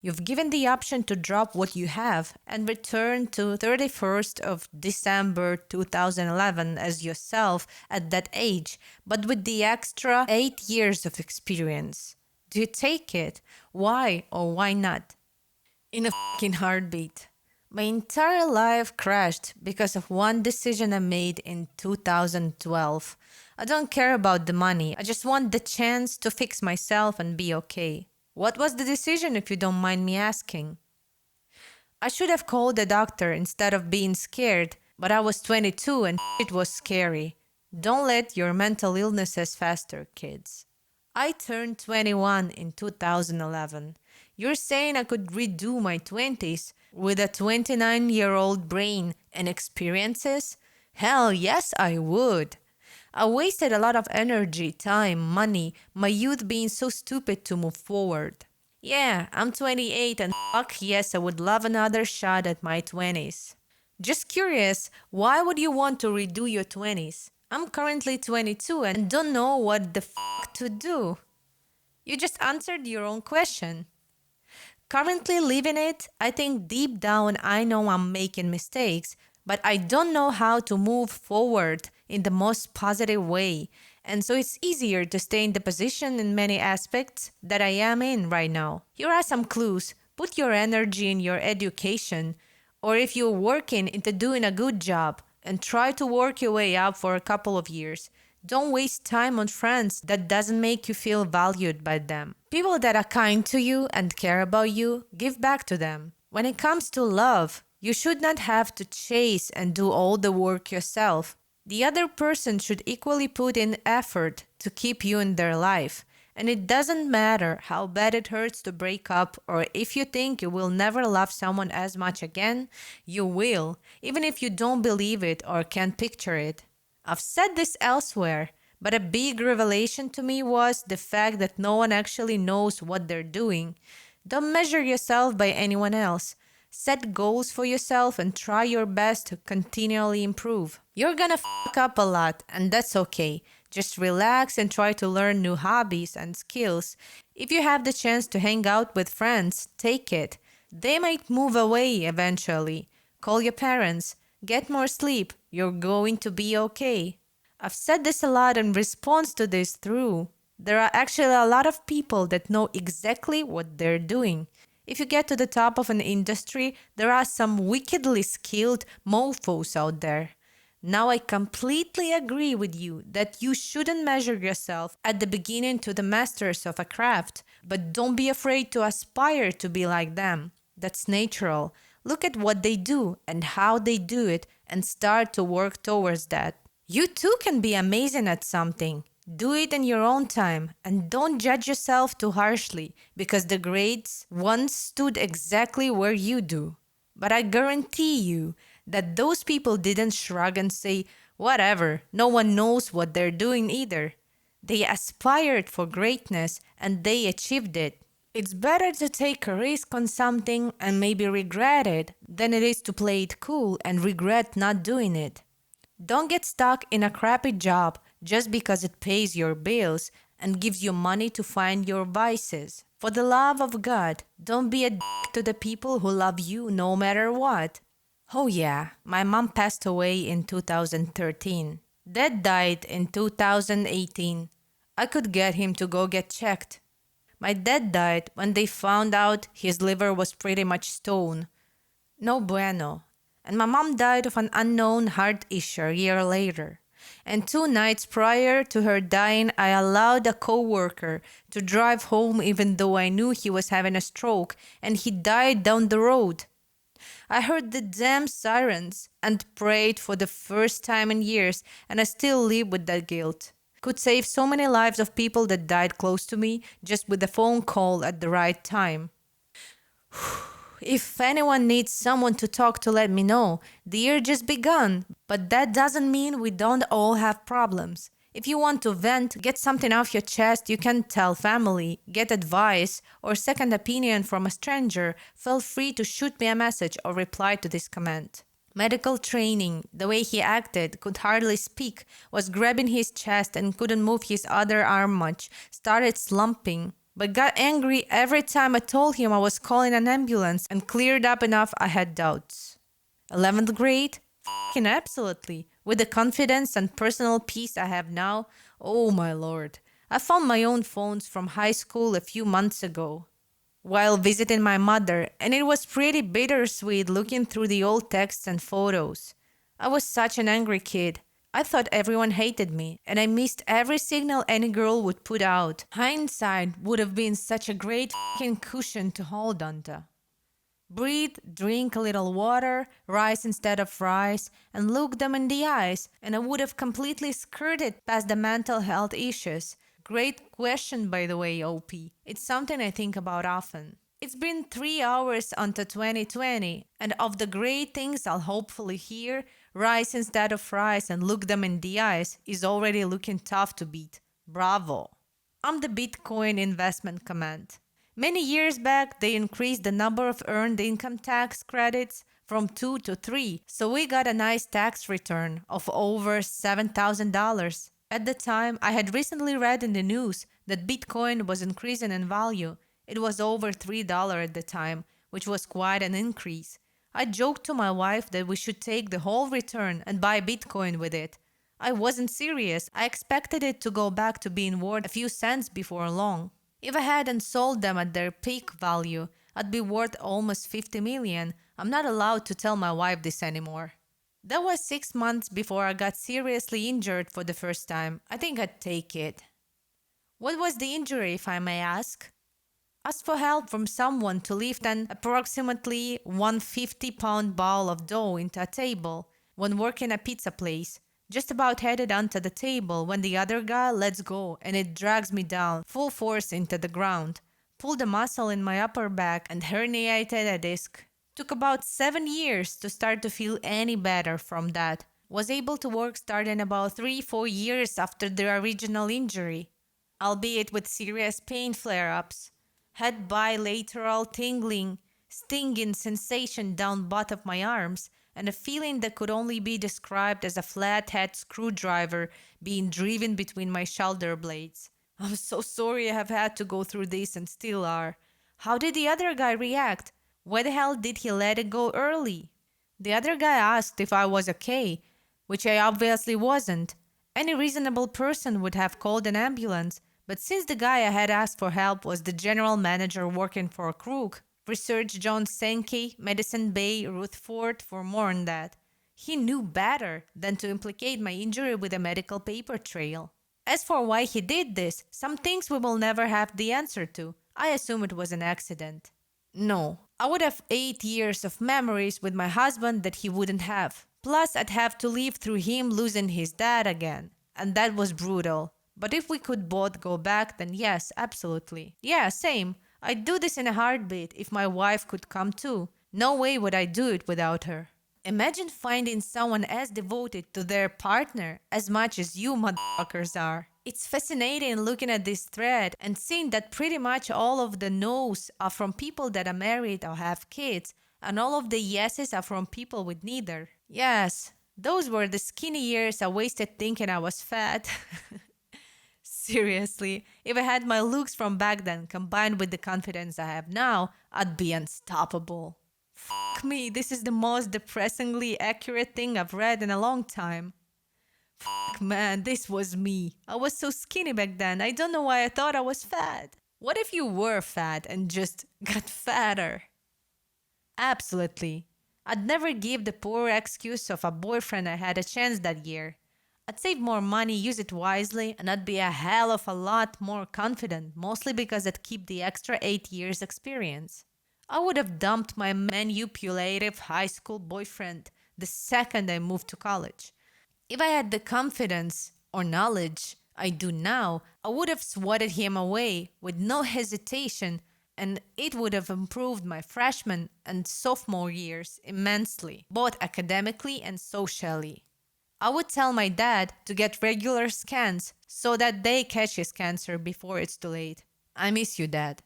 You've given the option to drop what you have and return to 31st of December 2011 as yourself at that age, but with the extra 8 years of experience. Do you take it? Why or why not? In a fucking heartbeat. My entire life crashed because of one decision I made in 2012. I don't care about the money. I just want the chance to fix myself and be okay. What was the decision, if you don't mind me asking? I should have called the doctor instead of being scared, but I was 22 and it was scary. Don't let your mental illnesses fester, kids. I turned 21 in 2011. You're saying I could redo my 20s with a 29-year-old brain and experiences? Hell yes, I would. I wasted a lot of energy, time, money, my youth being so stupid to move forward. Yeah, I'm 28 and fuck yes, I would love another shot at my 20s. Just curious, why would you want to redo your 20s? I'm currently 22 and don't know what the fuck to do. You just answered your own question. Currently living it, I think deep down I know I'm making mistakes, but I don't know how to move forward in the most positive way. And so it's easier to stay in the position in many aspects that I am in right now. Here are some clues. Put your energy in your education, or if you're working into doing a good job, and try to work your way up for a couple of years. Don't waste time on friends that doesn't make you feel valued by them. People that are kind to you and care about you, give back to them. When it comes to love, you should not have to chase and do all the work yourself. The other person should equally put in effort to keep you in their life. And it doesn't matter how bad it hurts to break up, or if you think you will never love someone as much again, you will, even if you don't believe it or can't picture it. I've said this elsewhere, but a big revelation to me was the fact that no one actually knows what they're doing. Don't measure yourself by anyone else. Set goals for yourself and try your best to continually improve. You're gonna fuck up a lot, and that's okay. Just relax and try to learn new hobbies and skills. If you have the chance to hang out with friends, take it. They might move away eventually. Call your parents. Get more sleep. You're going to be okay. I've said this a lot in response to this through. There are actually a lot of people that know exactly what they're doing. If you get to the top of an industry, there are some wickedly skilled mofos out there. Now I completely agree with you that you shouldn't measure yourself at the beginning to the masters of a craft, but don't be afraid to aspire to be like them. That's natural. Look at what they do and how they do it and start to work towards that. You too can be amazing at something. Do it in your own time and don't judge yourself too harshly because the grades once stood exactly where you do. But I guarantee you that those people didn't shrug and say, whatever, no one knows what they're doing either. They aspired for greatness and they achieved it. It's better to take a risk on something and maybe regret it than it is to play it cool and regret not doing it. Don't get stuck in a crappy job just because it pays your bills and gives you money to find your vices. For the love of God, don't be a dick to the people who love you no matter what. Oh yeah, my mom passed away in 2013. Dad died in 2018. I could get him to go get checked. My dad died when they found out his liver was pretty much stone. No bueno. And my mom died of an unknown heart issue a year later. And 2 nights prior to her dying, I allowed a coworker to drive home even though I knew he was having a stroke and he died down the road. I heard the damn sirens and prayed for the first time in years, and I still live with that guilt. Could save so many lives of people that died close to me just with a phone call at the right time. If anyone needs someone to talk to, let me know. The year just begun, but that doesn't mean we don't all have problems. If you want to vent, get something off your chest, you can tell family, get advice, or second opinion from a stranger, feel free to shoot me a message or reply to this comment. Medical training, the way he acted, could hardly speak, was grabbing his chest and couldn't move his other arm much, started slumping. but got angry every time I told him I was calling an ambulance and cleared up enough I had doubts. 11th grade? F***ing absolutely. With the confidence and personal peace I have now, oh my lord. I found my own phones from high school a few months ago while visiting my mother, and it was pretty bittersweet looking through the old texts and photos. I was such an angry kid. I thought everyone hated me, and I missed every signal any girl would put out. Hindsight would have been such a great f***ing cushion to hold onto. Breathe, drink a little water, rice instead of fries, and look them in the eyes, and I would have completely skirted past the mental health issues. Great question, by the way, OP. It's something I think about often. It's been 3 hours onto 2020, and of the great things I'll hopefully hear, rice instead of fries and look them in the eyes is already looking tough to beat. Bravo. I'm the Bitcoin investment comment. Many years back, they increased the number of earned income tax credits from 2 to 3, so we got a nice tax return of over $7,000. At the time, I had recently read in the news that Bitcoin was increasing in value. It was over $3 at the time, which was quite an increase. I joked to my wife that we should take the whole return and buy Bitcoin with it. I wasn't serious. I expected it to go back to being worth a few cents before long. If I hadn't sold them at their peak value, I'd be worth almost 50 million. I'm not allowed to tell my wife this anymore. That was 6 months before I got seriously injured for the first time. I think I'd take it. What was the injury, if I may ask? Asked for help from someone to lift an approximately 150-pound ball of dough into a table when working a pizza place. Just about headed onto the table when the other guy lets go and it drags me down full force into the ground. Pulled a muscle in my upper back and herniated a disc. Took about 7 years to start to feel any better from that. Was able to work starting about 3-4 years after the original injury, albeit with serious pain flare-ups. Had bilateral tingling, stinging sensation down both of my arms, and a feeling that could only be described as a flathead screwdriver being driven between my shoulder blades. I'm so sorry I have had to go through this and still are. How did the other guy react? Why the hell did he let it go early? The other guy asked if I was okay, which I obviously wasn't. Any reasonable person would have called an ambulance, but since the guy I had asked for help was the general manager working for a crook, research John Sankey, Medicine Bay, Rutherford for more on that. He knew better than to implicate my injury with a medical paper trail. As for why he did this, some things we will never have the answer to. I assume it was an accident. No, I would have 8 years of memories with my husband that he wouldn't have. Plus, I'd have to live through him losing his dad again. And that was brutal. But if we could both go back, then yes, absolutely. Yeah, same. I'd do this in a heartbeat if my wife could come too. No way would I do it without her. Imagine finding someone as devoted to their partner as much as you motherfuckers are. It's fascinating looking at this thread and seeing that pretty much all of the no's are from people that are married or have kids, and all of the yeses are from people with neither. Yes, those were the skinny years I wasted thinking I was fat. Seriously, if I had my looks from back then combined with the confidence I have now, I'd be unstoppable. Fuck me, this is the most depressingly accurate thing I've read in a long time. Fuck man, this was me. I was so skinny back then, I don't know why I thought I was fat. What if you were fat and just got fatter? Absolutely. I'd never give the poor excuse of a boyfriend I had a chance that year. I'd save more money, use it wisely, and I'd be a hell of a lot more confident, mostly because I'd keep the extra 8 years experience. I would have dumped my manipulative high school boyfriend the second I moved to college. If I had the confidence or knowledge I do now, I would have swatted him away with no hesitation, and it would have improved my freshman and sophomore years immensely, both academically and socially. I would tell my dad to get regular scans so that they catch his cancer before it's too late. I miss you, Dad.